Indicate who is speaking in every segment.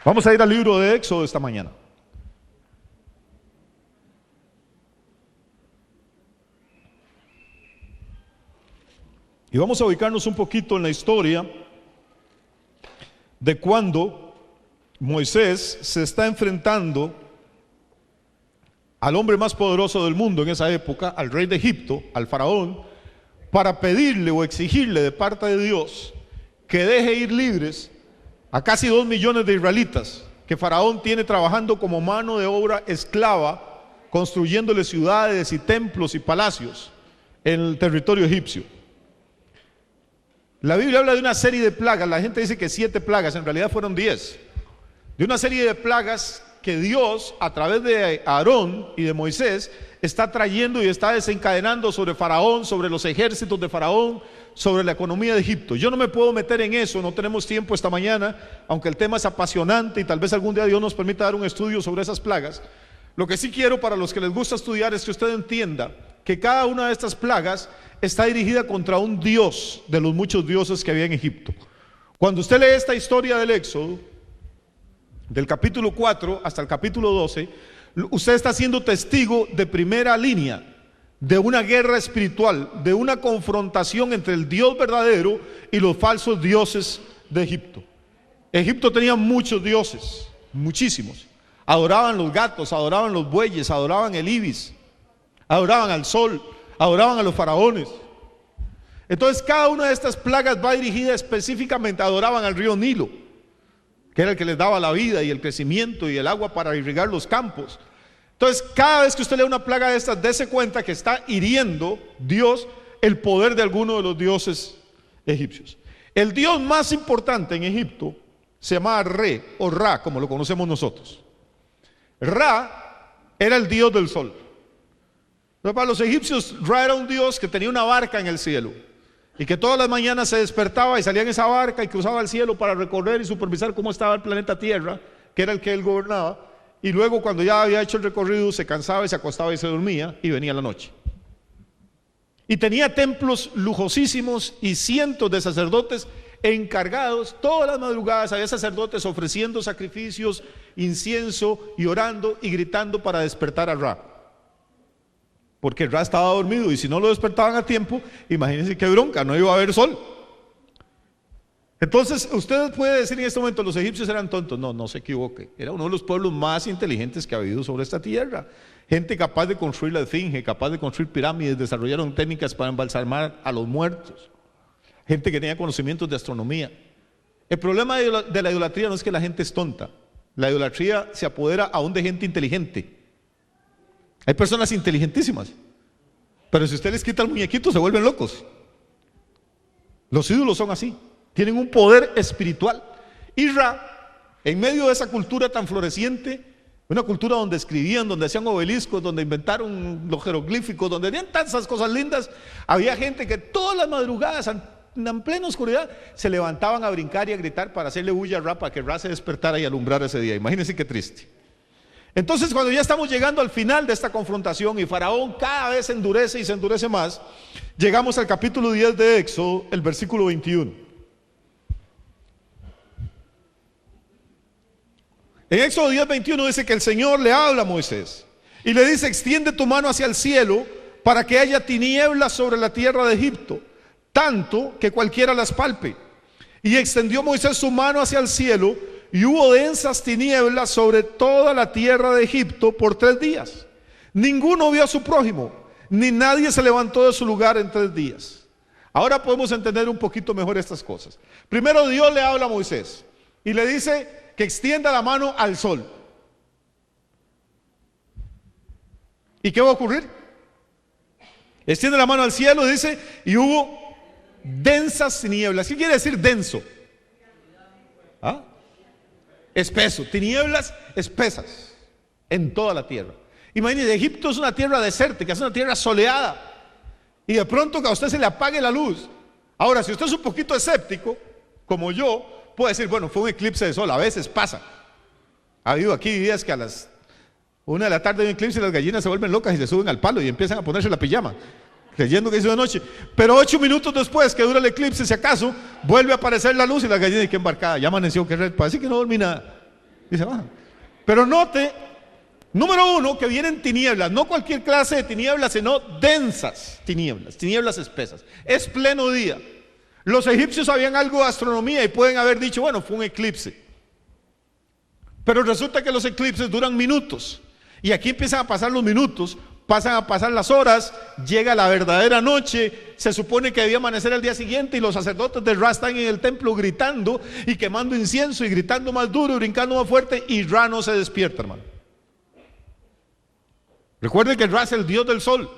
Speaker 1: Vamos a ir al libro de Éxodo esta mañana. Y vamos a ubicarnos un poquito en la historia de cuando Moisés se está enfrentando al hombre más poderoso del mundo en esa época, al rey de Egipto, al faraón, para pedirle o exigirle de parte de Dios que deje ir libres a casi 2 millones de israelitas que faraón tiene trabajando como mano de obra esclava, construyéndole ciudades y templos y palacios en el territorio egipcio. La Biblia habla de una serie de plagas. La gente dice que 7 plagas, en realidad fueron 10. De una serie de plagas que Dios, a través de Aarón y de Moisés, está trayendo y está desencadenando sobre Faraón, sobre los ejércitos de Faraón, sobre la economía de Egipto. Yo no me puedo meter en eso, no tenemos tiempo esta mañana, aunque el tema es apasionante y tal vez algún día Dios nos permita dar un estudio sobre esas plagas. Lo que sí quiero para los que les gusta estudiar es que usted entienda que cada una de estas plagas está dirigida contra un dios de los muchos dioses que había en Egipto. Cuando usted lee esta historia del Éxodo, del capítulo 4 hasta el capítulo 12, usted está siendo testigo de primera línea de una guerra espiritual, de una confrontación entre el Dios verdadero y los falsos dioses de Egipto. Egipto tenía muchos dioses, muchísimos. Adoraban los gatos, adoraban los bueyes, adoraban el ibis, adoraban al sol, adoraban a los faraones. Entonces cada una de estas plagas va dirigida específicamente, adoraban al río Nilo, que era el que les daba la vida y el crecimiento y el agua para irrigar los campos. Entonces cada vez que usted lee una plaga de estas, dése cuenta que está hiriendo Dios el poder de alguno de los dioses egipcios. El dios más importante en Egipto se llamaba Re o Ra, como lo conocemos nosotros. Ra era el dios del sol. Pero para los egipcios, Ra era un dios que tenía una barca en el cielo y que todas las mañanas se despertaba y salía en esa barca y cruzaba el cielo para recorrer y supervisar cómo estaba el planeta Tierra, que era el que él gobernaba, y luego cuando ya había hecho el recorrido se cansaba y se acostaba y se dormía y venía la noche. Y tenía templos lujosísimos y cientos de sacerdotes encargados. Todas las madrugadas había sacerdotes ofreciendo sacrificios, incienso y orando y gritando para despertar a Ra, porque Ra estaba dormido y si no lo despertaban a tiempo, imagínense qué bronca, no iba a haber sol. Entonces usted puede decir en este momento los egipcios eran tontos. No, no se equivoque, era uno de los pueblos más inteligentes que ha habido sobre esta tierra. Gente capaz de construir la esfinge, capaz de construir pirámides, desarrollaron técnicas para embalsamar a los muertos. Gente que tenía conocimientos de astronomía. El problema de la idolatría no es que la gente es tonta. La idolatría se apodera aún de gente inteligente. Hay personas inteligentísimas, pero si usted les quita el muñequito se vuelven locos. Los ídolos son así, tienen un poder espiritual. Y Ra, en medio de esa cultura tan floreciente, una cultura donde escribían, donde hacían obeliscos, donde inventaron los jeroglíficos, donde tenían tantas cosas lindas, había gente que todas las madrugadas, en plena oscuridad, se levantaban a brincar y a gritar para hacerle bulla a Ra, para que Ra se despertara y alumbrara ese día. Imagínense qué triste. Entonces cuando ya estamos llegando al final de esta confrontación y Faraón cada vez se endurece y se endurece más, llegamos al capítulo 10 de Éxodo, el versículo 21. En Éxodo 10, 21 dice que el Señor le habla a Moisés y le dice: extiende tu mano hacia el cielo para que haya tinieblas sobre la tierra de Egipto, tanto que cualquiera las palpe. Y extendió Moisés su mano hacia el cielo y hubo densas tinieblas sobre toda la tierra de Egipto por 3 días. Ninguno vio a su prójimo, ni nadie se levantó de su lugar en 3 días. Ahora podemos entender un poquito mejor estas cosas. Primero Dios le habla a Moisés y le dice que extienda la mano al sol. ¿Y qué va a ocurrir? Extiende la mano al cielo, dice, y hubo densas tinieblas. ¿Qué quiere decir denso? ¿Ah? Espeso, tinieblas espesas en toda la tierra. Imagínense, Egipto es una tierra desértica, es una tierra soleada, y de pronto que a usted se le apague la luz. Ahora, si usted es un poquito escéptico, como yo, puede decir, bueno, fue un eclipse de sol, a veces pasa. Ha habido aquí días que a las 1 de la tarde hay un eclipse y las gallinas se vuelven locas y se suben al palo y empiezan a ponerse la pijama, creyendo que hizo de noche. Pero 8 minutos después que dura el eclipse, si acaso, vuelve a aparecer la luz y las gallinas, que embarcada, ya amaneció, que parece que no dormí nada. y se bajan. Pero note, número uno, que vienen tinieblas, no cualquier clase de tinieblas, sino densas tinieblas, tinieblas espesas. Es pleno día. Los egipcios sabían algo de astronomía y pueden haber dicho, bueno, fue un eclipse. Pero resulta que los eclipses duran minutos. Y aquí empiezan a pasar los minutos, pasan a pasar las horas, llega la verdadera noche, se supone que debía amanecer el día siguiente y los sacerdotes de Ra están en el templo gritando y quemando incienso y gritando más duro y brincando más fuerte, y Ra no se despierta, hermano. Recuerden que Ra es el dios del sol,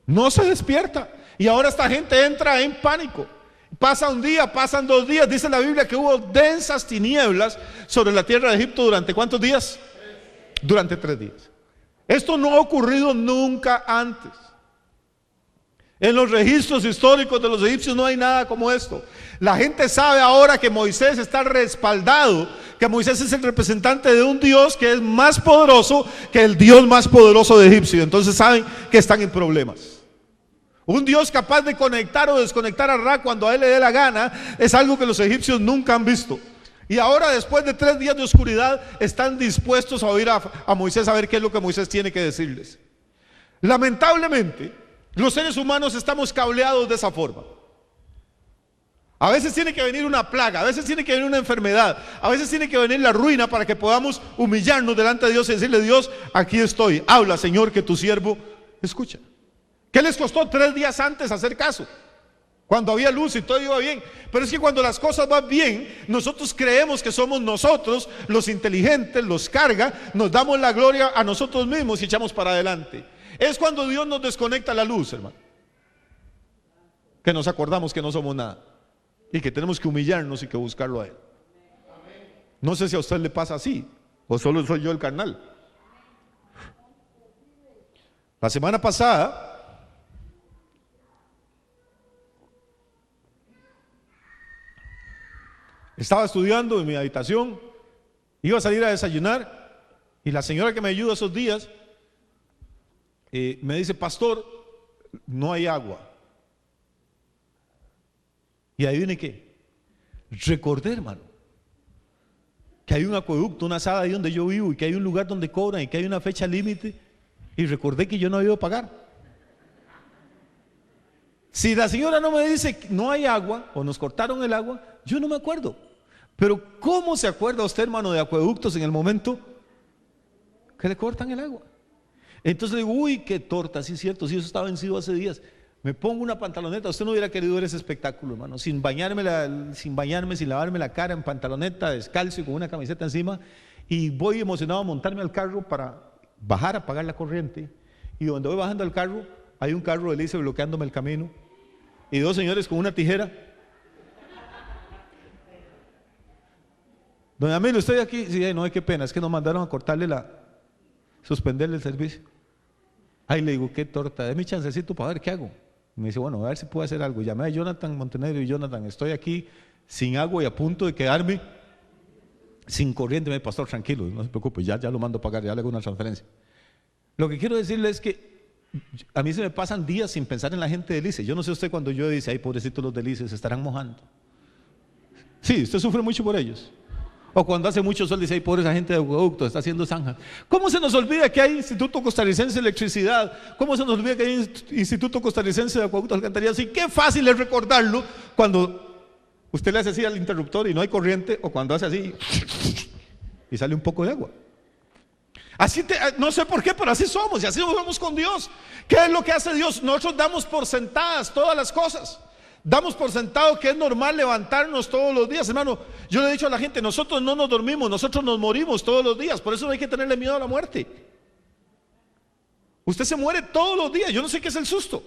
Speaker 1: no se despierta, y ahora esta gente entra en pánico. Pasa un día, pasan 2 días, dice la Biblia que hubo densas tinieblas sobre la tierra de Egipto. ¿Durante cuántos días? Durante 3 días. Esto no ha ocurrido nunca antes. En los registros históricos de los egipcios no hay nada como esto. La gente sabe ahora que Moisés está respaldado, que Moisés es el representante de un Dios que es más poderoso que el Dios más poderoso de Egipcio. Entonces saben que están en problemas. Un Dios capaz de conectar o desconectar a Ra cuando a él le dé la gana es algo que los egipcios nunca han visto. Y ahora, después de 3 días de oscuridad, están dispuestos a oír a Moisés, a ver qué es lo que Moisés tiene que decirles. Lamentablemente, los seres humanos estamos cableados de esa forma. A veces tiene que venir una plaga, a veces tiene que venir una enfermedad, a veces tiene que venir la ruina para que podamos humillarnos delante de Dios y decirle: Dios, aquí estoy, habla, Señor, que tu siervo escucha. ¿Qué les costó 3 días antes hacer caso? Cuando había luz y todo iba bien. Pero es que cuando las cosas van bien, nosotros creemos que somos nosotros los inteligentes, los carga, nos damos la gloria a nosotros mismos y echamos para adelante. Es cuando Dios nos desconecta la luz, hermano, que nos acordamos que no somos nada y que tenemos que humillarnos y que buscarlo a Él. No sé si a usted le pasa así o solo soy yo el carnal. La semana pasada estaba estudiando en mi habitación, iba a salir a desayunar y la señora que me ayuda esos días me dice: pastor, no hay agua. Y adivine qué, recordé, hermano, que hay un acueducto, una asada ahí donde yo vivo, y que hay un lugar donde cobran y que hay una fecha límite, y recordé que yo no había ido a pagar. Si la señora no me dice que no hay agua o nos cortaron el agua, yo no me acuerdo. Pero ¿cómo se acuerda usted, hermano, de acueductos en el momento que le cortan el agua? Entonces digo: uy, qué torta, sí es cierto, sí, eso estaba vencido hace días. Me pongo una pantaloneta. Usted no hubiera querido ver ese espectáculo, hermano, sin bañarme, sin lavarme la cara, en pantaloneta, descalzo y con una camiseta encima, y voy emocionado a montarme al carro para bajar a pagar la corriente. Y donde voy bajando al carro, hay un carro de Lice bloqueándome el camino y 2 señores con una tijera. Doña Emilio, ¿estoy aquí? Sí, no, qué pena, es que nos mandaron a cortarle suspenderle el servicio. Ay, le digo: qué torta, déme chancecito para ver qué hago. Y me dice: bueno, a ver si puedo hacer algo. Llamé a Jonathan Montenegro y: Jonathan, estoy aquí sin agua y a punto de quedarme sin corriente. Me dice: pastor, tranquilo, no se preocupe, ya lo mando a pagar, ya le hago una transferencia. Lo que quiero decirle es que a mí se me pasan días sin pensar en la gente de Lice. Yo no sé usted, cuando yo dice: ay, pobrecitos los de Lice, se estarán mojando. Sí, usted sufre mucho por ellos. O cuando hace mucho sol dice: ay, pobre esa gente de acueducto, está haciendo zanjas. ¿Cómo se nos olvida que hay Instituto Costarricense de Electricidad? ¿Cómo se nos olvida que hay Instituto Costarricense de Acueductos y Alcantarillas? Y qué fácil es recordarlo cuando usted le hace así al interruptor y no hay corriente, o cuando hace así y sale un poco de agua. No sé por qué, pero así somos, y así nos vamos con Dios. ¿Qué es lo que hace Dios? Nosotros damos por sentadas todas las cosas. Damos por sentado que es normal levantarnos todos los días, hermano. Yo le he dicho a la gente: nosotros no nos dormimos, nosotros nos morimos todos los días. Por eso no hay que tenerle miedo a la muerte. Usted se muere todos los días. Yo no sé qué es el susto.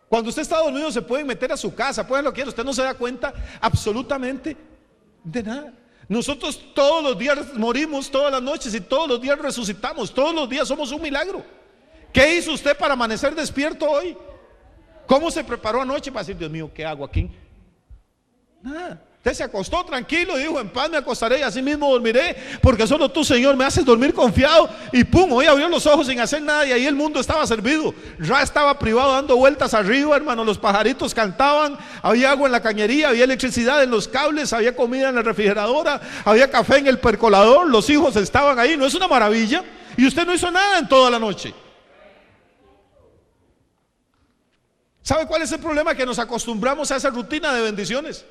Speaker 1: Cuando usted está dormido se puede meter a su casa, puede lo que quiera, usted no se da cuenta absolutamente de nada. Nosotros todos los días morimos, todas las noches, y todos los días resucitamos. Todos los días somos un milagro. ¿Qué hizo usted para amanecer despierto hoy? ¿Cómo se preparó anoche para decir: Dios mío, qué hago aquí? Nada. Usted se acostó tranquilo y dijo: en paz me acostaré y así mismo dormiré, porque solo tú, Señor, me haces dormir confiado. Y pum, hoy abrió los ojos sin hacer nada y ahí el mundo estaba servido. Ra estaba privado dando vueltas arriba, hermano. Los pajaritos cantaban, había agua en la cañería, había electricidad en los cables, había comida en la refrigeradora, había café en el percolador, los hijos estaban ahí. ¿No es una maravilla? Y usted no hizo nada en toda la noche. ¿Sabe cuál es el problema? Que nos acostumbramos a esa rutina de bendiciones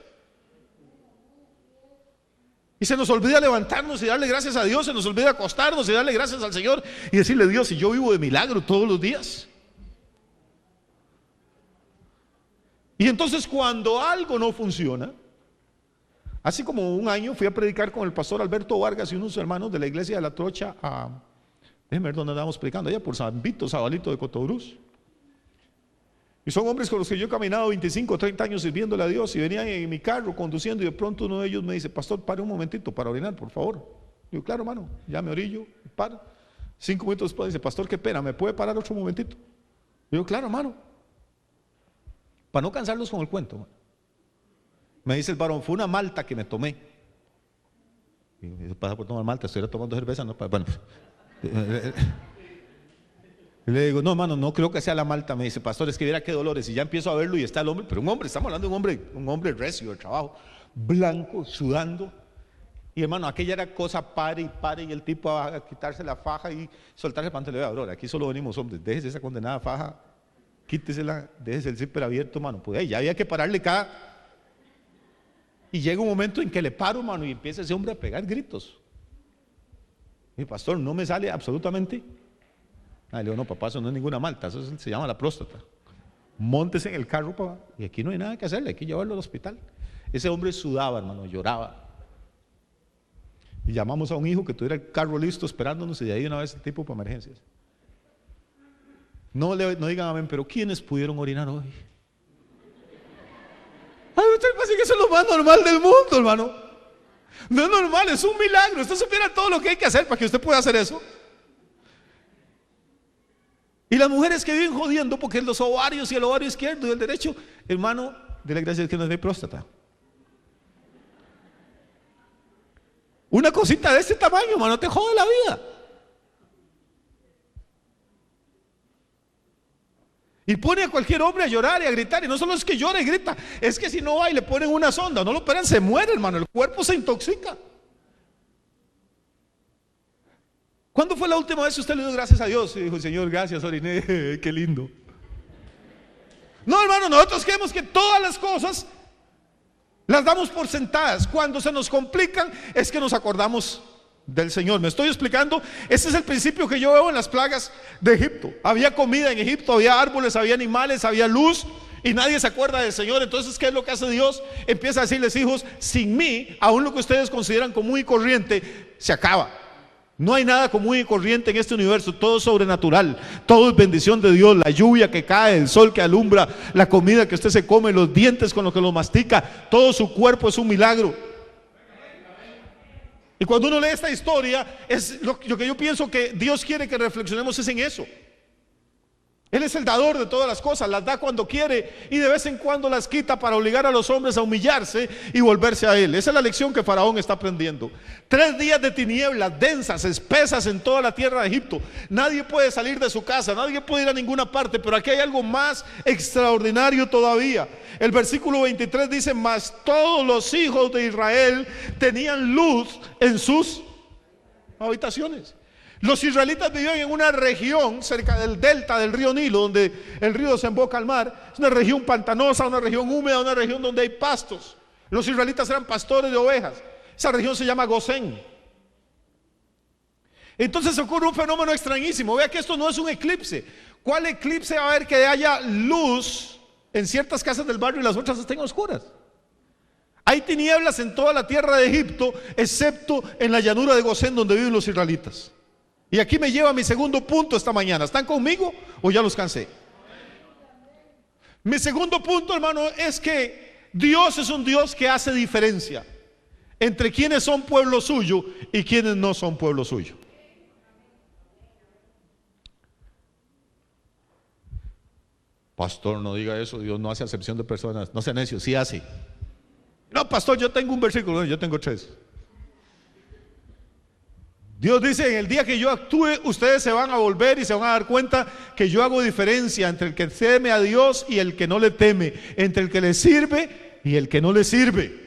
Speaker 1: y se nos olvida levantarnos y darle gracias a Dios. Se nos olvida acostarnos y darle gracias al Señor y decirle: Dios, si yo vivo de milagro todos los días. Y entonces, cuando algo no funciona, así como un año fui a predicar con el pastor Alberto Vargas y unos hermanos de la iglesia de La Trocha déjenme ver dónde andábamos predicando, allá por San Vito, Sabalito de Cotobruz. Y son hombres con los que yo he caminado 25 o 30 años sirviéndole a Dios, y venían en mi carro conduciendo y de pronto uno de ellos me dice: pastor, pare un momentito para orinar, por favor. Digo: claro, hermano. Ya me orillo, para. 5 minutos después dice: pastor, qué pena, ¿me puede parar otro momentito? Digo: claro, hermano. Para no cansarlos con el cuento, hermano. Me dice el varón: fue una malta que me tomé. Digo: ¿eso pasa por tomar malta? Estoy tomando cerveza, ¿no? Bueno, le digo: no, hermano, no creo que sea la malta. Me dice: pastor, es que viera qué dolores. Y ya empiezo a verlo y está el hombre, pero un hombre, estamos hablando de un hombre recio de trabajo, blanco, sudando. Y hermano, aquella era cosa pare y el tipo a quitarse la faja y soltarse el pantalón. Vea, bro, aquí solo venimos hombres, déjese esa condenada faja, quítesela, déjese el zipper abierto, hermano. Pues ahí ya había que pararle cada. Y llega un momento en que le paro, hermano, y empieza ese hombre a pegar gritos. Y pastor, no me sale absolutamente. Le digo: no, papá, eso no es ninguna malta, eso se llama la próstata. Móntese en el carro, papá, y aquí no hay nada que hacerle, hay que llevarlo al hospital. Ese hombre sudaba, hermano, lloraba. Y llamamos a un hijo que tuviera el carro listo esperándonos, y de ahí una vez el tipo para emergencias. No digan amén, pero ¿quiénes pudieron orinar hoy? Ay, usted parece que eso es lo más normal del mundo, hermano. No es normal, es un milagro. Usted supiera todo lo que hay que hacer para que usted pueda hacer eso. Y las mujeres que viven jodiendo porque los ovarios y el ovario izquierdo y el derecho, hermano, dele gracias que no es mi próstata. Una cosita de este tamaño, hermano, te jode la vida. Y pone a cualquier hombre a llorar y a gritar. Y no solo es que llora y grita, es que si no va y le ponen una sonda, no lo operan, se muere, hermano, el cuerpo se intoxica. ¿Cuándo fue la última vez que usted le dio gracias a Dios? Y dijo: Señor, gracias, oriné, qué lindo. No, hermano, nosotros creemos que todas las cosas las damos por sentadas. Cuando se nos complican es que nos acordamos del Señor. ¿Me estoy explicando? Ese es el principio que yo veo en las plagas de Egipto. Había comida en Egipto, había árboles, había animales, había luz, y nadie se acuerda del Señor. Entonces, ¿qué es lo que hace Dios? Empieza a decirles: hijos, sin mí, aún lo que ustedes consideran común y corriente se acaba. No hay nada común y corriente en este universo, todo es sobrenatural, todo es bendición de Dios. La lluvia que cae, el sol que alumbra, la comida que usted se come, los dientes con los que los mastica, todo su cuerpo es un milagro. Y cuando uno lee esta historia, es lo que yo pienso que Dios quiere que reflexionemos es en eso. Él es el dador de todas las cosas, las da cuando quiere y de vez en cuando las quita para obligar a los hombres a humillarse y volverse a Él. Esa es la lección que Faraón está aprendiendo. 3 días de tinieblas densas, espesas en toda la tierra de Egipto. Nadie puede salir de su casa, nadie puede ir a ninguna parte, pero aquí hay algo más extraordinario todavía. El versículo 23 dice: mas todos los hijos de Israel tenían luz en sus habitaciones. Los israelitas vivían en una región cerca del delta del río Nilo, donde el río desemboca al mar. Es una región pantanosa, una región húmeda, una región donde hay pastos. Los israelitas eran pastores de ovejas. Esa región se llama Gosén. Entonces ocurre un fenómeno extrañísimo. Vea que esto no es un eclipse. ¿Cuál eclipse va a haber que haya luz en ciertas casas del barrio y las otras estén oscuras? Hay tinieblas en toda la tierra de Egipto, excepto en la llanura de Gosén, donde viven los israelitas. Y aquí me lleva a mi segundo punto esta mañana. ¿Están conmigo o ya los cansé? Mi segundo punto, hermano, es que Dios es un Dios que hace diferencia entre quienes son pueblo suyo y quienes no son pueblo suyo. Pastor, no diga eso, Dios no hace acepción de personas. No sea necio, sí hace. No, pastor, yo tengo un versículo, no, yo tengo 3. Dios dice, en el día que yo actúe, ustedes se van a volver y se van a dar cuenta que yo hago diferencia entre el que teme a Dios y el que no le teme, entre el que le sirve y el que no le sirve.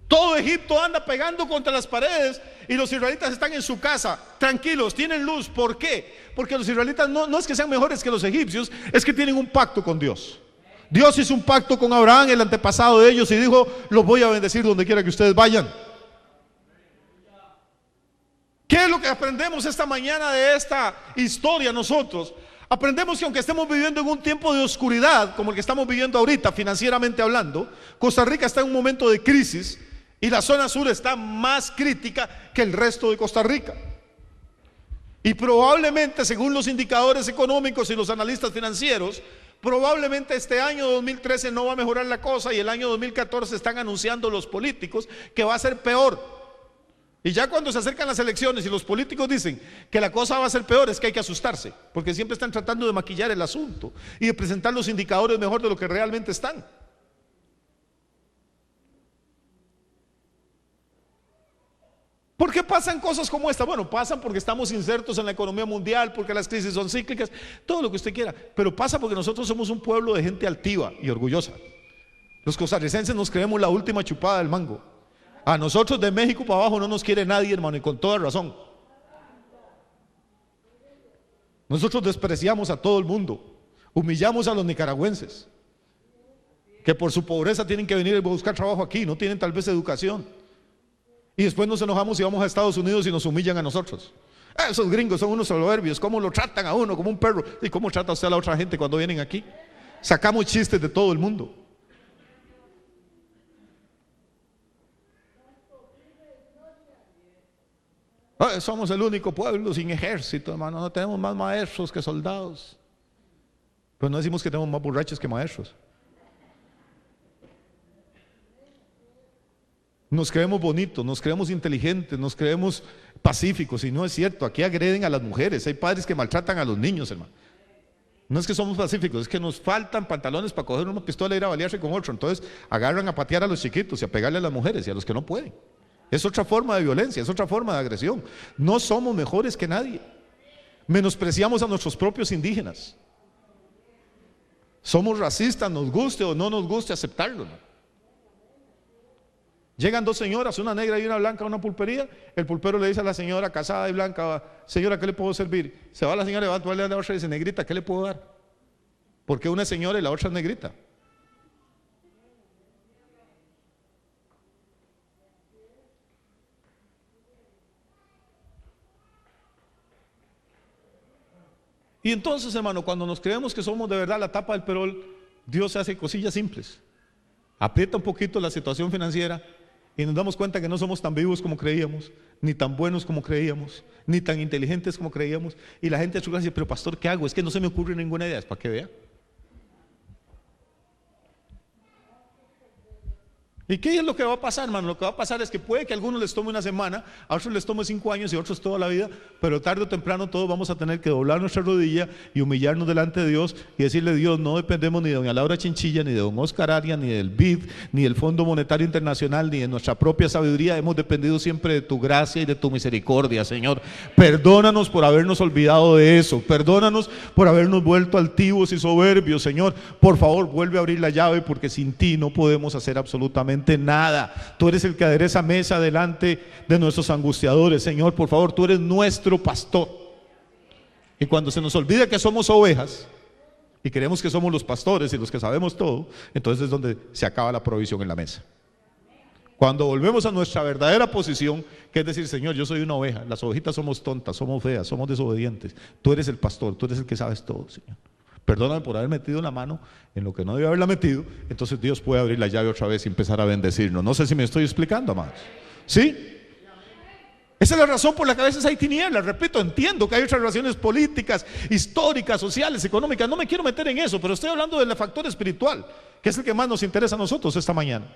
Speaker 1: Todo Egipto anda pegando contra las paredes y los israelitas están en su casa, tranquilos, tienen luz. ¿Por qué? Porque los israelitas no es que sean mejores que los egipcios, es que tienen un pacto con Dios. Dios hizo un pacto con Abraham, el antepasado de ellos, y dijo, los voy a bendecir donde quiera que ustedes vayan. ¿Qué es lo que aprendemos esta mañana de esta historia nosotros? Aprendemos que aunque estemos viviendo en un tiempo de oscuridad, como el que estamos viviendo ahorita, financieramente hablando, Costa Rica está en un momento de crisis y la zona sur está más crítica que el resto de Costa Rica. Y probablemente, según los indicadores económicos y los analistas financieros, probablemente este año 2013 no va a mejorar la cosa y el año 2014 están anunciando los políticos que va a ser peor. Y ya cuando se acercan las elecciones y los políticos dicen que la cosa va a ser peor, es que hay que asustarse, porque siempre están tratando de maquillar el asunto y de presentar los indicadores mejor de lo que realmente están. ¿Por qué pasan cosas como esta? Bueno, pasan porque estamos insertos en la economía mundial, porque las crisis son cíclicas, todo lo que usted quiera, pero pasa porque nosotros somos un pueblo de gente altiva y orgullosa. Los costarricenses nos creemos la última chupada del mango. A nosotros de México para abajo no nos quiere nadie, hermano, y con toda razón. Nosotros despreciamos a todo el mundo, humillamos a los nicaragüenses, que por su pobreza tienen que venir a buscar trabajo aquí, no tienen tal vez educación. Y después nos enojamos y vamos a Estados Unidos y nos humillan a nosotros. Esos gringos son unos soberbios, cómo lo tratan a uno como un perro. ¿Y cómo trata usted a la otra gente cuando vienen aquí? Sacamos chistes de todo el mundo. Somos el único pueblo sin ejército, hermano. No tenemos más maestros que soldados. Pero no decimos que tenemos más borrachos que maestros. Nos creemos bonitos, nos creemos inteligentes, nos creemos pacíficos. Y no es cierto, aquí agreden a las mujeres. Hay padres que maltratan a los niños, hermano. No es que somos pacíficos, es que nos faltan pantalones para coger una pistola e ir a balearse con otro. Entonces agarran a patear a los chiquitos y a pegarle a las mujeres y a los que no pueden. Es otra forma de violencia, es otra forma de agresión. No somos mejores que nadie. Menospreciamos a nuestros propios indígenas. Somos racistas, nos guste o no nos guste aceptarlo, ¿no? Llegan dos señoras, una negra y una blanca a una pulpería. El pulpero le dice a la señora casada y blanca, señora, ¿qué le puedo servir? Se va la señora, va a tomarle a la otra y dice, negrita, ¿qué le puedo dar? Porque una es señora y la otra es negrita. Y entonces, hermano, cuando nos creemos que somos de verdad la tapa del perol, Dios hace cosillas simples. Aprieta un poquito la situación financiera y nos damos cuenta que no somos tan vivos como creíamos, ni tan buenos como creíamos, ni tan inteligentes como creíamos. Y la gente de su casa dice, pero pastor, ¿qué hago? Es que no se me ocurre ninguna idea. Es para que vea. ¿Y qué es lo que va a pasar, hermano? Lo que va a pasar es que puede que a algunos les tome una semana, a otros les tome 5 años y a otros toda la vida, pero tarde o temprano todos vamos a tener que doblar nuestra rodilla y humillarnos delante de Dios y decirle, Dios, no dependemos ni de doña Laura Chinchilla, ni de don Oscar Arias, ni del BID, ni del Fondo Monetario Internacional, ni de nuestra propia sabiduría. Hemos dependido siempre de tu gracia y de tu misericordia, Señor. Perdónanos por habernos olvidado de eso. Perdónanos por habernos vuelto altivos y soberbios, Señor. Por favor, vuelve a abrir la llave, porque sin ti no podemos hacer absolutamente nada. Tú eres el que adereza mesa delante de nuestros angustiadores, Señor. Por favor, tú eres nuestro pastor. Y cuando se nos olvida que somos ovejas y creemos que somos los pastores y los que sabemos todo, entonces es donde se acaba la provisión en la mesa. Cuando volvemos a nuestra verdadera posición, que es decir, Señor, yo soy una oveja, las ovejitas somos tontas, somos feas, somos desobedientes, tú eres el pastor, tú eres el que sabes todo, Señor. Perdóname por haber metido la mano en lo que no debía haberla metido. Entonces Dios puede abrir la llave otra vez y empezar a bendecirnos. No sé si me estoy explicando, amados. ¿Sí? Esa es la razón por la que a veces hay tinieblas. Repito, entiendo que hay otras razones políticas, históricas, sociales, económicas. No me quiero meter en eso, pero estoy hablando del factor espiritual, que es el que más nos interesa a nosotros esta mañana.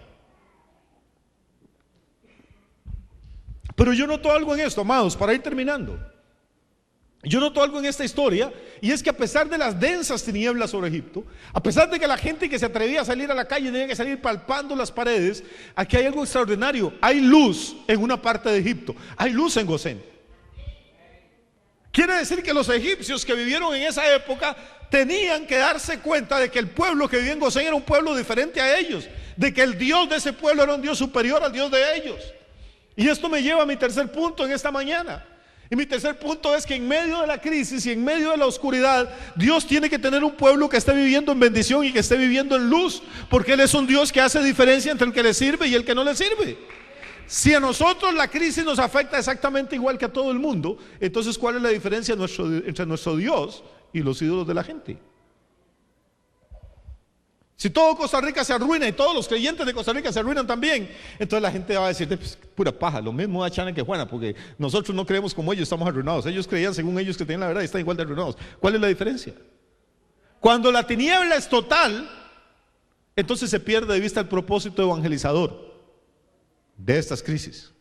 Speaker 1: Pero yo noto algo en esto, amados, para ir terminando. Yo noto algo en esta historia, y es que a pesar de las densas tinieblas sobre Egipto, a pesar de que la gente que se atrevía a salir a la calle tenía que salir palpando las paredes, aquí hay algo extraordinario. Hay luz en una parte de Egipto, hay luz en Gosén. Quiere decir que los egipcios que vivieron en esa época tenían que darse cuenta de que el pueblo que vivía en Gosén era un pueblo diferente a ellos, de que el Dios de ese pueblo era un Dios superior al Dios de ellos. Y esto me lleva a mi tercer punto en esta mañana. Y mi tercer punto es que en medio de la crisis y en medio de la oscuridad, Dios tiene que tener un pueblo que esté viviendo en bendición y que esté viviendo en luz, porque Él es un Dios que hace diferencia entre el que le sirve y el que no le sirve. Si a nosotros la crisis nos afecta exactamente igual que a todo el mundo, entonces ¿cuál es la diferencia entre nuestro Dios y los ídolos de la gente? Si todo Costa Rica se arruina y todos los creyentes de Costa Rica se arruinan también, entonces la gente va a decir, pues, pura paja, lo mismo da Chana que Juana, porque nosotros no creemos como ellos, estamos arruinados. Ellos creían según ellos que tenían la verdad y están igual de arruinados. ¿Cuál es la diferencia? Cuando la tiniebla es total, entonces se pierde de vista el propósito evangelizador de estas crisis.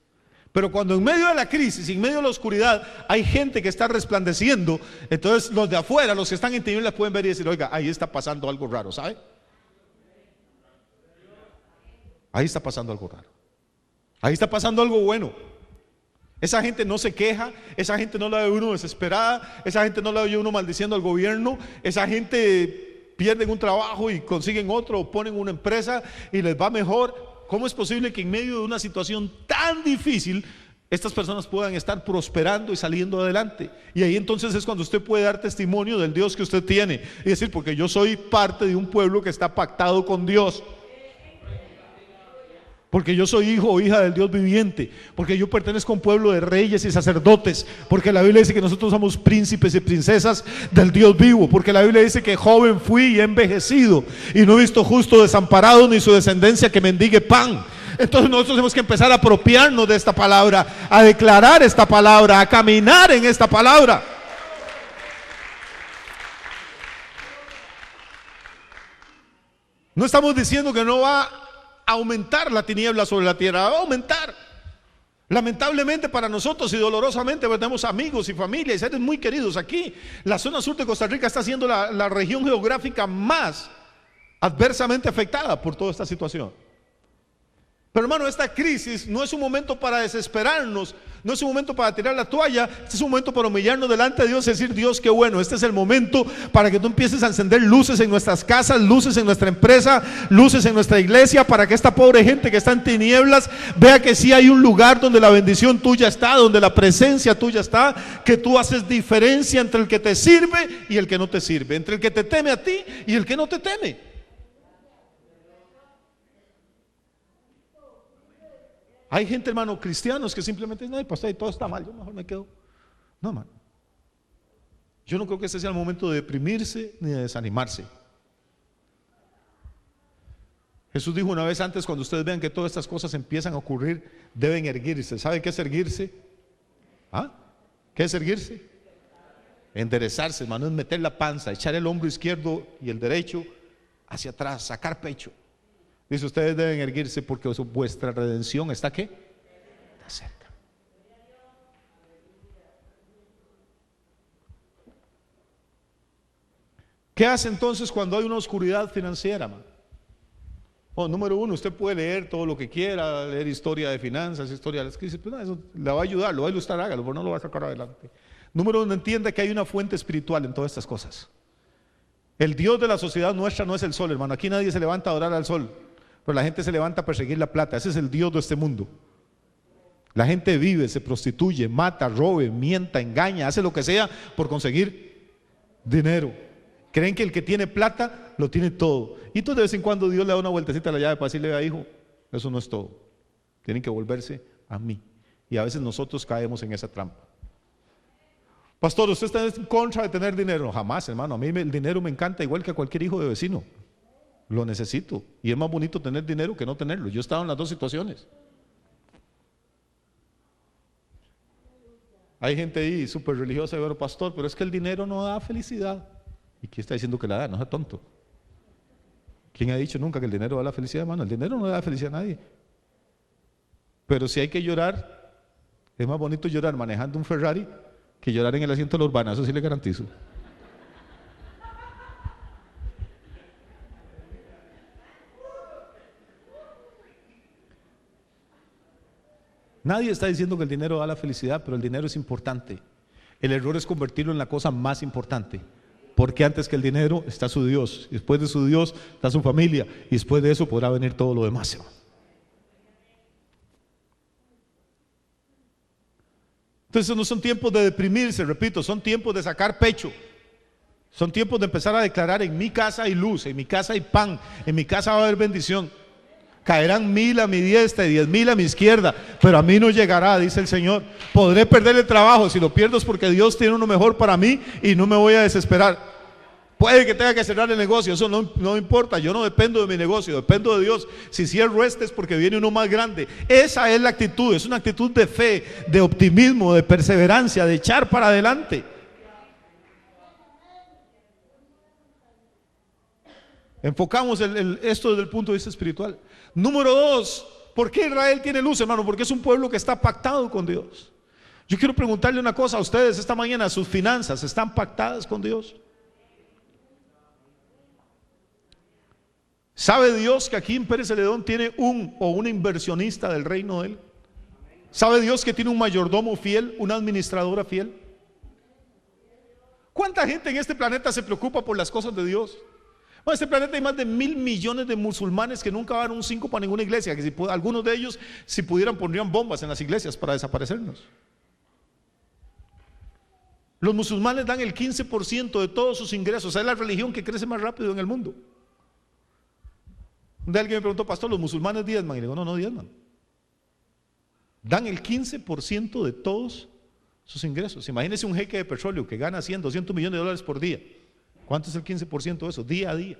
Speaker 1: Pero cuando en medio de la crisis y en medio de la oscuridad hay gente que está resplandeciendo, entonces los de afuera, los que están en tinieblas, pueden ver y decir, oiga, ahí está pasando algo raro, ¿sabe? Ahí está pasando algo raro. Ahí está pasando algo bueno. Esa gente no se queja, esa gente no la ve uno desesperada, esa gente no la ve uno maldiciendo al gobierno, esa gente pierden un trabajo y consiguen otro, o ponen una empresa y les va mejor. ¿Cómo es posible que en medio de una situación tan difícil estas personas puedan estar prosperando y saliendo adelante? Y ahí entonces es cuando usted puede dar testimonio del Dios que usted tiene y decir, porque yo soy parte de un pueblo que está pactado con Dios, porque yo soy hijo o hija del Dios viviente, porque yo pertenezco a un pueblo de reyes y sacerdotes, porque la Biblia dice que nosotros somos príncipes y princesas del Dios vivo, porque la Biblia dice que joven fui y he envejecido y no he visto justo desamparado ni su descendencia que mendigue pan. Entonces nosotros tenemos que empezar a apropiarnos de esta palabra, a declarar esta palabra, a caminar en esta palabra. No estamos diciendo que no va aumentar la tiniebla sobre la tierra, va a aumentar. Lamentablemente para nosotros y dolorosamente, tenemos amigos y familia y seres muy queridos aquí. La zona sur de Costa Rica está siendo la región geográfica más adversamente afectada por toda esta situación. Pero hermano, esta crisis no es un momento para desesperarnos, no es un momento para tirar la toalla, este es un momento para humillarnos delante de Dios y decir, Dios, qué bueno, este es el momento para que tú empieces a encender luces en nuestras casas, luces en nuestra empresa, luces en nuestra iglesia, para que esta pobre gente que está en tinieblas vea que sí hay un lugar donde la bendición tuya está, donde la presencia tuya está, que tú haces diferencia entre el que te sirve y el que no te sirve, entre el que te teme a ti y el que no te teme. Hay gente, hermano, cristianos que simplemente dicen, ay, pastor, todo está mal, yo mejor me quedo. No, hermano. Yo no creo que ese sea el momento de deprimirse ni de desanimarse. Jesús dijo una vez antes, cuando ustedes vean que todas estas cosas empiezan a ocurrir, deben erguirse. ¿Sabe qué es erguirse? ¿Ah? ¿Qué es erguirse? Enderezarse, hermano, es meter la panza, echar el hombro izquierdo y el derecho hacia atrás, sacar pecho. Dice, ustedes deben erguirse porque vuestra redención ¿está qué? Está cerca. ¿Qué hace entonces cuando hay una oscuridad financiera, man? Número uno, usted puede leer todo lo que quiera, leer historia de finanzas, historia de las crisis, pero no, eso le va a ayudar, lo va a ilustrar, hágalo, pero no lo va a sacar adelante. Número uno, entienda que hay una fuente espiritual en todas estas cosas. El Dios de la sociedad nuestra no es el sol, hermano. Aquí nadie se levanta a adorar al sol, pero la gente se levanta a perseguir la plata. Ese es el Dios de este mundo. La gente vive, se prostituye, mata, robe, mienta, engaña, hace lo que sea por conseguir dinero. Creen que el que tiene plata lo tiene todo. Y entonces de vez en cuando Dios le da una vueltecita a la llave para decirle, a hijo, eso no es todo. Tienen que volverse a mí. Y a veces nosotros caemos en esa trampa. Pastor, ¿usted está en contra de tener dinero? Jamás, hermano. A mí el dinero me encanta igual que a cualquier hijo de vecino. Lo necesito. Y es más bonito tener dinero que no tenerlo. Yo he estado en las dos situaciones. Hay gente ahí súper religiosa, pero pastor, pero es que el dinero no da felicidad. ¿Y quién está diciendo que la da? No sea tonto. ¿Quién ha dicho nunca que el dinero da la felicidad, hermano? El dinero no da felicidad a nadie. Pero si hay que llorar, es más bonito llorar manejando un Ferrari que llorar en el asiento de la urbana, eso sí le garantizo. Nadie está diciendo que el dinero da la felicidad, pero el dinero es importante. El error es convertirlo en la cosa más importante, porque antes que el dinero está su Dios, y después de su Dios está su familia, y después de eso podrá venir todo lo demás. Entonces no son tiempos de deprimirse, repito, son tiempos de sacar pecho. Son tiempos de empezar a declarar: en mi casa hay luz, en mi casa hay pan, en mi casa va a haber bendición. Caerán 1000 a mi diestra y 10,000 a mi izquierda, pero a mí no llegará, dice el Señor. Podré perder el trabajo, si lo pierdo es porque Dios tiene uno mejor para mí y no me voy a desesperar. Puede que tenga que cerrar el negocio, eso no importa, yo no dependo de mi negocio, dependo de Dios. Si cierro este es porque viene uno más grande. Esa es la actitud, es una actitud de fe, de optimismo, de perseverancia, de echar para adelante. Enfocamos esto desde el punto de vista espiritual. Número 2, ¿por qué Israel tiene luz, hermano? Porque es un pueblo que está pactado con Dios. Yo quiero preguntarle una cosa a ustedes esta mañana: ¿sus finanzas están pactadas con Dios? ¿Sabe Dios que aquí en Pérez Celedón tiene una inversionista del reino de Él? ¿Sabe Dios que tiene un mayordomo fiel, una administradora fiel? ¿Cuánta gente en este planeta se preocupa por las cosas de Dios? En este planeta hay más de 1,000 millones de musulmanes que nunca van a un 5 para ninguna iglesia, que algunos de ellos, si pudieran, pondrían bombas en las iglesias para desaparecernos. Los musulmanes dan el 15% de todos sus ingresos. Es la religión que crece más rápido en el mundo. Un día alguien me preguntó: pastor, ¿los musulmanes diezman? Y le digo: no diezman. Dan el 15% de todos sus ingresos. Imagínense un jeque de petróleo que gana 100, 200 millones de dólares por día. ¿Cuánto es el 15% de eso? Día a día.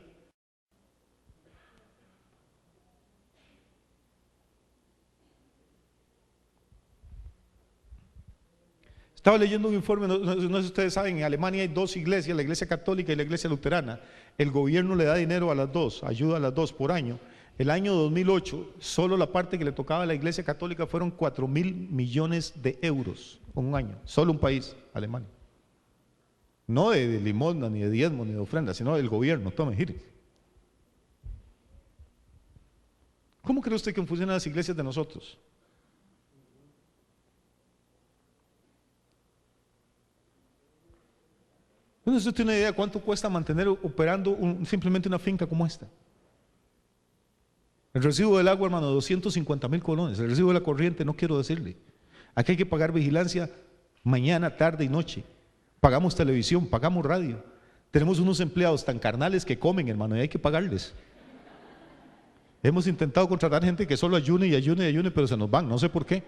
Speaker 1: Estaba leyendo un informe, no sé si ustedes saben, en Alemania hay 2 iglesias, la iglesia católica y la iglesia luterana. El gobierno le da dinero a las 2, ayuda a las 2 por año. El año 2008, solo la parte que le tocaba a la iglesia católica fueron 4,000 millones de euros en un año, solo un país, Alemania. No de limosna, ni de diezmo, ni de ofrenda, sino del gobierno. Tome, gire. ¿Cómo cree usted que funcionan las iglesias de nosotros? ¿Usted tiene una idea de cuánto cuesta mantener operando simplemente una finca como esta? El recibo del agua, hermano, 250,000 colones. El recibo de la corriente, no quiero decirle. Aquí hay que pagar vigilancia mañana, tarde y noche. Pagamos televisión, pagamos radio. Tenemos unos empleados tan carnales que comen, hermano, y hay que pagarles. Hemos intentado contratar gente que solo ayune y ayune y ayune, pero se nos van, no sé por qué.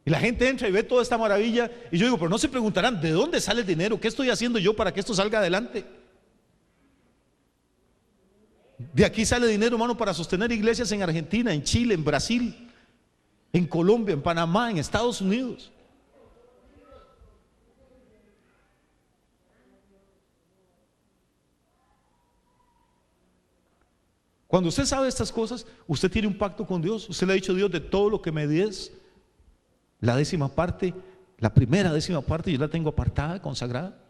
Speaker 1: Y la gente entra y ve toda esta maravilla, y yo digo: pero no se preguntarán, ¿de dónde sale el dinero? ¿Qué estoy haciendo yo para que esto salga adelante? De aquí sale dinero, hermano, para sostener iglesias en Argentina, en Chile, en Brasil, en Colombia, en Panamá, en Estados Unidos. Cuando usted sabe estas cosas, usted tiene un pacto con Dios. Usted le ha dicho a Dios: de todo lo que me des, la 10ª parte, la primera 10ª parte, yo la tengo apartada, consagrada.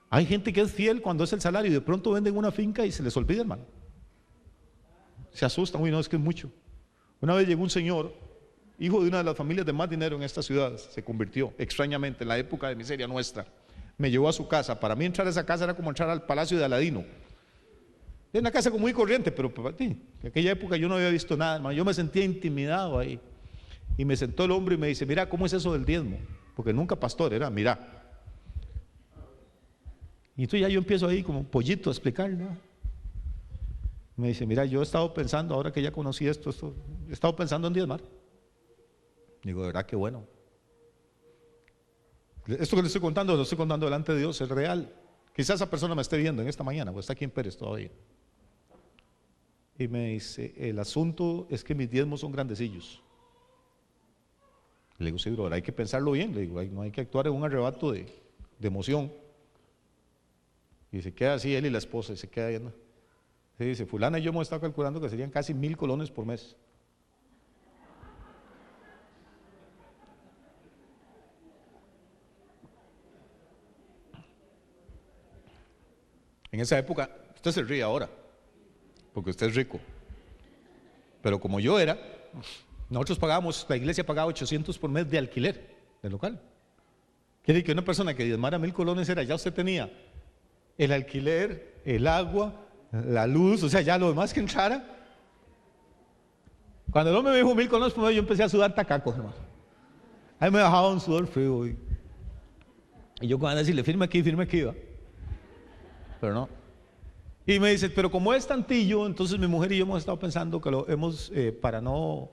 Speaker 1: Hay gente que es fiel cuando es el salario y de pronto venden una finca y se les olvida, hermano. Se asustan: uy, no, es que es mucho. Una vez llegó un señor, hijo de una de las familias de más dinero en esta ciudad, se convirtió extrañamente en la época de miseria nuestra. Me llevó a su casa. Para mí entrar a esa casa era como entrar al palacio de Aladino. Es una casa como muy corriente, pero en aquella época yo no había visto nada, hermano. Yo me sentía intimidado ahí. Y me sentó el hombre y me dice: mira, ¿cómo es eso del diezmo? Porque nunca pastor era, mira. Y entonces ya yo empiezo ahí como pollito a explicarle, ¿no? Me dice: mira, yo he estado pensando, ahora que ya conocí esto, he estado pensando en diezmar. Digo: de verdad, que bueno. Esto que le estoy contando, lo estoy contando delante de Dios, es real. Quizás esa persona me esté viendo en esta mañana, pues está aquí en Pérez todavía. Y me dice: el asunto es que mis diezmos son grandecillos. Le digo: sí, bro, hay que pensarlo bien. Le digo: no hay que actuar en un arrebato de emoción. Y se queda así él y la esposa, y se queda viendo. Y dice: fulana y yo hemos estado calculando que serían casi 1,000 colones por mes. En esa época, usted se ríe ahora, porque usted es rico. Pero como yo era, nosotros pagábamos, la iglesia pagaba 800 por mes de alquiler del local. Quiere decir que una persona que diezmara 1,000 colones era, ya usted tenía el alquiler, el agua, la luz, o sea, ya lo demás que entrara. Cuando el hombre me dijo 1,000 colones por mes, yo empecé a sudar tacacos, hermano. Ahí me bajaba un sudor frío. Y yo cuando decirle, firme aquí, ¿va? Pero no. Y me dice, pero como es tantillo, entonces mi mujer y yo hemos estado pensando que para no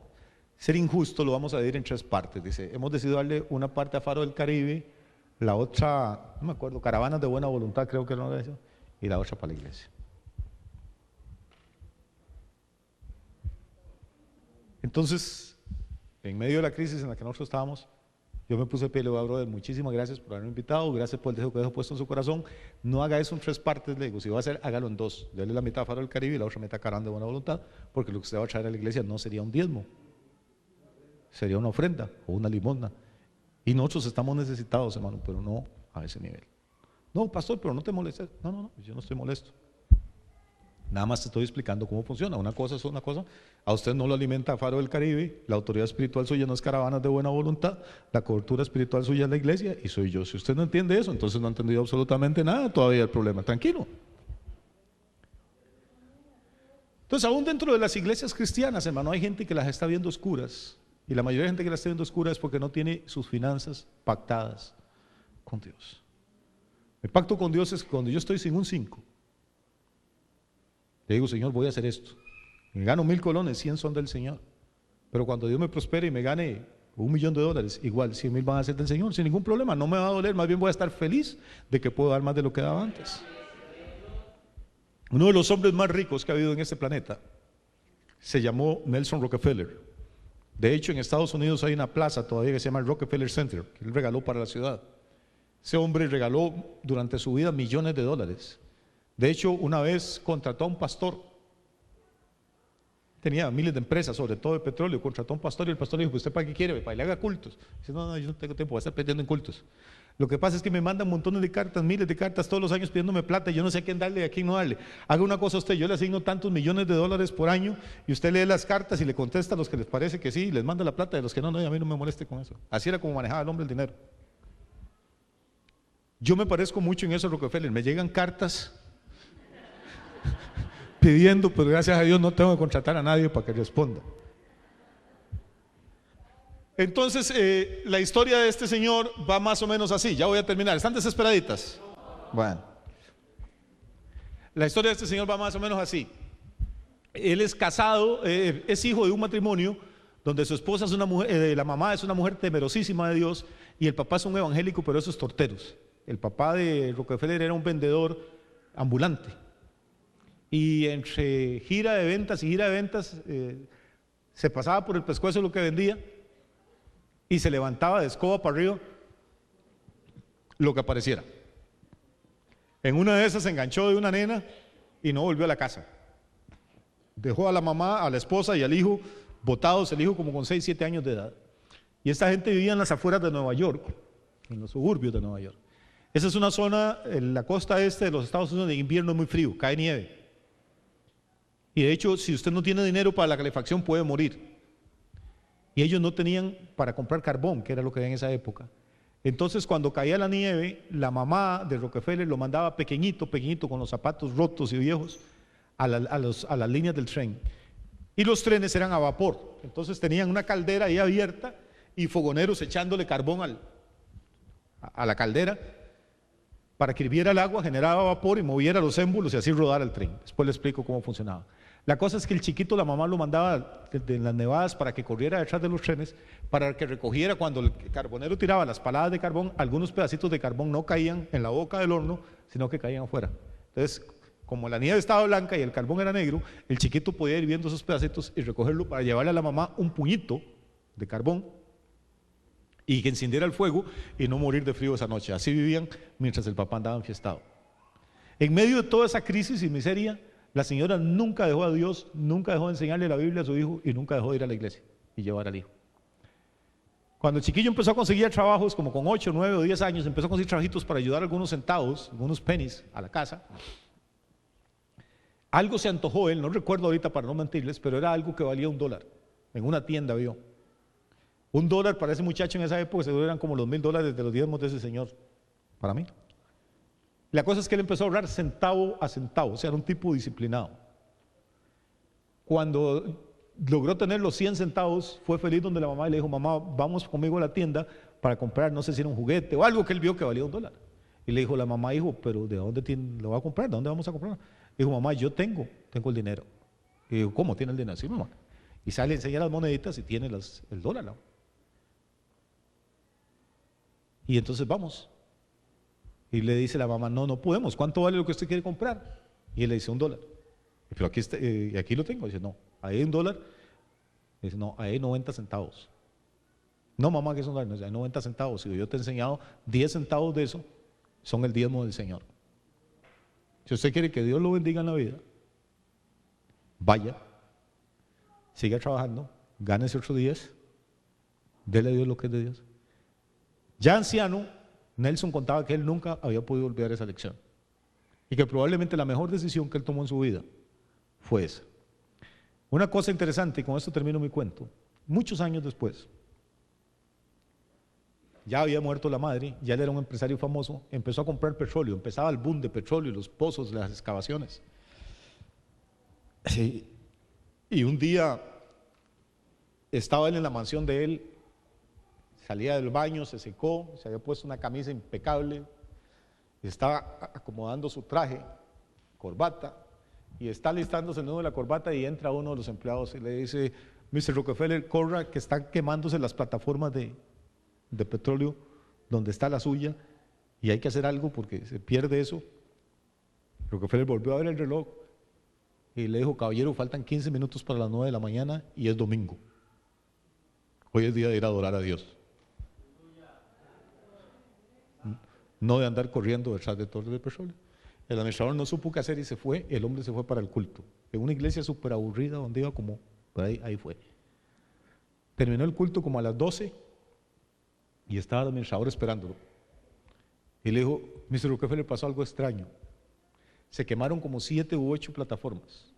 Speaker 1: ser injusto, lo vamos a dividir en 3 partes. Dice, hemos decidido darle una parte a Faro del Caribe, la otra, no me acuerdo, Caravanas de Buena Voluntad, creo que era una de esas, y la otra para la iglesia. Entonces, en medio de la crisis en la que nosotros estábamos, yo me puse de pie y le digo, brother, muchísimas gracias por haberme invitado, gracias por el deseo que dejó puesto en su corazón. No haga eso en 3 partes, le digo, si va a hacer, hágalo en 2. Dele la mitad a Faro del Caribe y la otra mitad a Caravanas de Buena Voluntad, porque lo que usted va a traer a la iglesia no sería un diezmo, sería una ofrenda o una limosna. Y nosotros estamos necesitados, hermano, pero no a ese nivel. No, pastor, pero no te molestes. No, yo no estoy molesto. Nada más te estoy explicando cómo funciona. Una cosa es una cosa. A usted no lo alimenta Faro del Caribe. La autoridad espiritual suya no es Caravanas de Buena Voluntad. La cobertura espiritual suya es la iglesia y soy yo. Si usted no entiende eso, entonces no ha entendido absolutamente nada todavía el problema. Tranquilo. Entonces, aún dentro de las iglesias cristianas, hermano, hay gente que las está viendo oscuras. Y la mayoría de gente que las está viendo oscuras es porque no tiene sus finanzas pactadas con Dios. El pacto con Dios es cuando yo estoy sin un 5. Le digo, Señor, voy a hacer esto. Me gano 1,000 colones, 100 son del Señor. Pero cuando Dios me prospere y me gane $1,000,000, igual 100,000 van a ser del Señor, sin ningún problema. No me va a doler, más bien voy a estar feliz de que puedo dar más de lo que daba antes. Uno de los hombres más ricos que ha habido en este planeta se llamó Nelson Rockefeller. De hecho, en Estados Unidos hay una plaza todavía que se llama Rockefeller Center, que él regaló para la ciudad. Ese hombre regaló durante su vida millones de dólares. De hecho, una vez contrató a un pastor, tenía miles de empresas, sobre todo de petróleo, contrató a un pastor y el pastor le dijo, ¿usted para qué quiere? Para que le haga cultos. Dice, no, yo no tengo tiempo, voy a estar pidiendo en cultos. Lo que pasa es que me mandan montones de cartas, miles de cartas todos los años pidiéndome plata y yo no sé a quién darle y a quién no darle. Haga una cosa a usted, yo le asigno tantos millones de dólares por año y usted lee las cartas y le contesta a los que les parece que sí y les manda la plata, y a los que no, y a mí no me moleste con eso. Así era como manejaba el hombre el dinero. Yo me parezco mucho en eso, Rockefeller. Me llegan cartas pidiendo, pero gracias a Dios no tengo que contratar a nadie para que responda. Entonces, la historia de este señor va más o menos así. Ya voy a terminar. ¿Están desesperaditas? Bueno. La historia de este señor va más o menos así. Él es casado, es hijo de un matrimonio donde su esposa es una mujer, la mamá es una mujer temerosísima de Dios y el papá es un evangélico, pero esos torteros. El papá de Rockefeller era un vendedor ambulante. Y entre gira de ventas y gira de ventas se pasaba por el pescuezo lo que vendía y se levantaba de escoba para arriba lo que apareciera. En una de esas se enganchó de una nena y no volvió a la casa. Dejó a la mamá, a la esposa y al hijo botados, el hijo como con 6, 7 años de edad. Y esta gente vivía en las afueras de Nueva York, en los suburbios de Nueva York. Esa es una zona, en la costa este de los Estados Unidos, de invierno es muy frío, cae nieve. Y de hecho, si usted no tiene dinero para la calefacción, puede morir. Y ellos no tenían para comprar carbón, que era lo que había en esa época. Entonces, cuando caía la nieve, la mamá de Rockefeller lo mandaba pequeñito, con los zapatos rotos y viejos, a las líneas del tren. Y los trenes eran a vapor. Entonces tenían una caldera ahí abierta y fogoneros echándole carbón a la caldera para que hirviera el agua, generaba vapor y moviera los émbolos y así rodara el tren. Después le explico cómo funcionaba. La cosa es que el chiquito, la mamá lo mandaba en las nevadas para que corriera detrás de los trenes, para que recogiera cuando el carbonero tiraba las paladas de carbón, algunos pedacitos de carbón no caían en la boca del horno, sino que caían afuera. Entonces, como la nieve estaba blanca y el carbón era negro, el chiquito podía ir viendo esos pedacitos y recogerlo para llevarle a la mamá un puñito de carbón y que encendiera el fuego y no morir de frío esa noche. Así vivían mientras el papá andaba enfiestado. En medio de toda esa crisis y miseria, la señora nunca dejó a Dios, nunca dejó de enseñarle la Biblia a su hijo y nunca dejó de ir a la iglesia y llevar al hijo. Cuando el chiquillo empezó a conseguir trabajos, como con 8, 9 o 10 años, empezó a conseguir trabajitos para ayudar a algunos centavos, algunos pennies a la casa. Algo se antojó él, no recuerdo ahorita para no mentirles, pero era algo que valía $1. En una tienda vio. $1 para ese muchacho en esa época seguro eran como los $1000 de los diezmos de ese señor. Para mí. La cosa es que él empezó a ahorrar centavo a centavo, o sea, era un tipo disciplinado. Cuando logró tener los 100 centavos, fue feliz donde la mamá y le dijo: mamá, vamos conmigo a la tienda para comprar, no sé si era un juguete o algo que él vio que valía $1. Y le dijo la mamá: hijo, pero ¿de dónde lo va a comprar? ¿De dónde vamos a comprar? Dijo: mamá, yo tengo el dinero. Y dijo: ¿cómo tiene el dinero? Sí, mamá. Y sale, enseña las moneditas y tiene el dólar, ¿no? Y entonces vamos. Y le dice la mamá: no podemos. ¿Cuánto vale lo que usted quiere comprar? Y él le dice: $1. Pero aquí está, aquí lo tengo. Dice: no, ahí hay $1. Dice: no, ahí hay 90 centavos. No, mamá, que son $1. Hay 90 centavos. Si yo te he enseñado 10 centavos de eso, son el diezmo del Señor. Si usted quiere que Dios lo bendiga en la vida, vaya, siga trabajando, gánese otros 10, déle a Dios lo que es de Dios. Ya anciano, Nelson contaba que él nunca había podido olvidar esa lección y que probablemente la mejor decisión que él tomó en su vida fue esa. Una cosa interesante, y con esto termino mi cuento: muchos años después, ya había muerto la madre, ya él era un empresario famoso, empezó a comprar petróleo, empezaba el boom de petróleo, los pozos, las excavaciones. Y un día estaba él en la mansión de él, salía del baño, se secó, se había puesto una camisa impecable, estaba acomodando su traje, corbata, y está listándose el nudo de la corbata y entra uno de los empleados y le dice: Mr. Rockefeller, corra que están quemándose las plataformas de petróleo donde está la suya y hay que hacer algo porque se pierde eso. Rockefeller volvió a ver el reloj y le dijo: caballero, faltan 15 minutos para las 9 de la mañana y es domingo. Hoy es día de ir a adorar a Dios, no de andar corriendo detrás de torres de petróleo. El administrador no supo qué hacer y se fue. El hombre se fue para el culto en una iglesia súper aburrida donde iba como por ahí fue. Terminó el culto como a las 12 y estaba el administrador esperándolo y le dijo: Mr. Rockefeller, pasó algo extraño. Se quemaron como 7 u 8 plataformas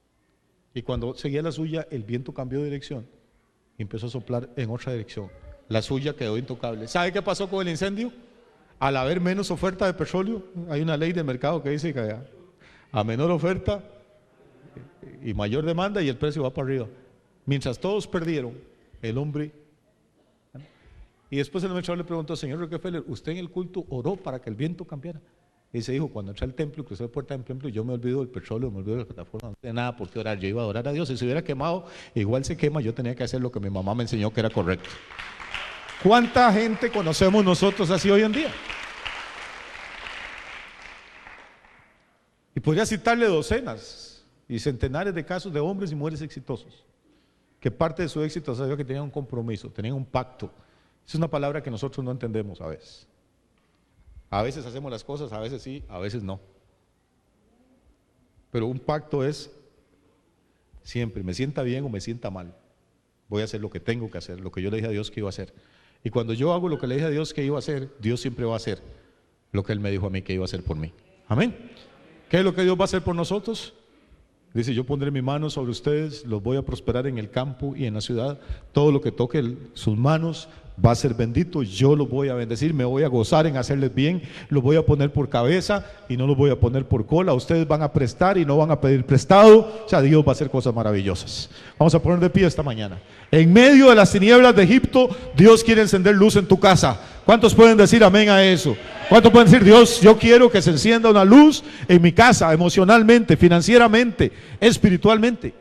Speaker 1: y cuando seguía la suya el viento cambió de dirección y empezó a soplar en otra dirección. La suya quedó intocable. ¿Sabe qué pasó con el incendio? Al haber menos oferta de petróleo, hay una ley de mercado que dice que a menor oferta y mayor demanda y el precio va para arriba. Mientras todos perdieron, el hombre. Y después el administrador le preguntó: señor Rockefeller, ¿usted en el culto oró para que el viento cambiara? Y se dijo: cuando entré al templo, crucé la puerta del templo, yo me olvido del petróleo, me olvido de la plataforma, no tenía nada por qué orar, yo iba a adorar a Dios. Y si hubiera quemado, igual se quema, yo tenía que hacer lo que mi mamá me enseñó que era correcto. ¿Cuánta gente conocemos nosotros así hoy en día? Y podría citarle docenas y centenares de casos de hombres y mujeres exitosos, que parte de su éxito sabía que tenían un compromiso, tenían un pacto. Es una palabra que nosotros no entendemos a veces. A veces hacemos las cosas, a veces sí, a veces no. Pero un pacto es siempre, me sienta bien o me sienta mal, voy a hacer lo que tengo que hacer, lo que yo le dije a Dios que iba a hacer. Y cuando yo hago lo que le dije a Dios que iba a hacer, Dios siempre va a hacer lo que Él me dijo a mí que iba a hacer por mí. Amén. ¿Qué es lo que Dios va a hacer por nosotros? Dice: yo pondré mi mano sobre ustedes, los voy a prosperar en el campo y en la ciudad. Todo lo que toque sus manos va a ser bendito. Yo los voy a bendecir, me voy a gozar en hacerles bien. Los voy a poner por cabeza y no los voy a poner por cola. Ustedes van a prestar y no van a pedir prestado. O sea, Dios va a hacer cosas maravillosas. Vamos a poner de pie esta mañana. En medio de las tinieblas de Egipto, Dios quiere encender luz en tu casa. ¿Cuántos pueden decir amén a eso? ¿Cuántos pueden decir: Dios, yo quiero que se encienda una luz en mi casa, emocionalmente, financieramente, espiritualmente?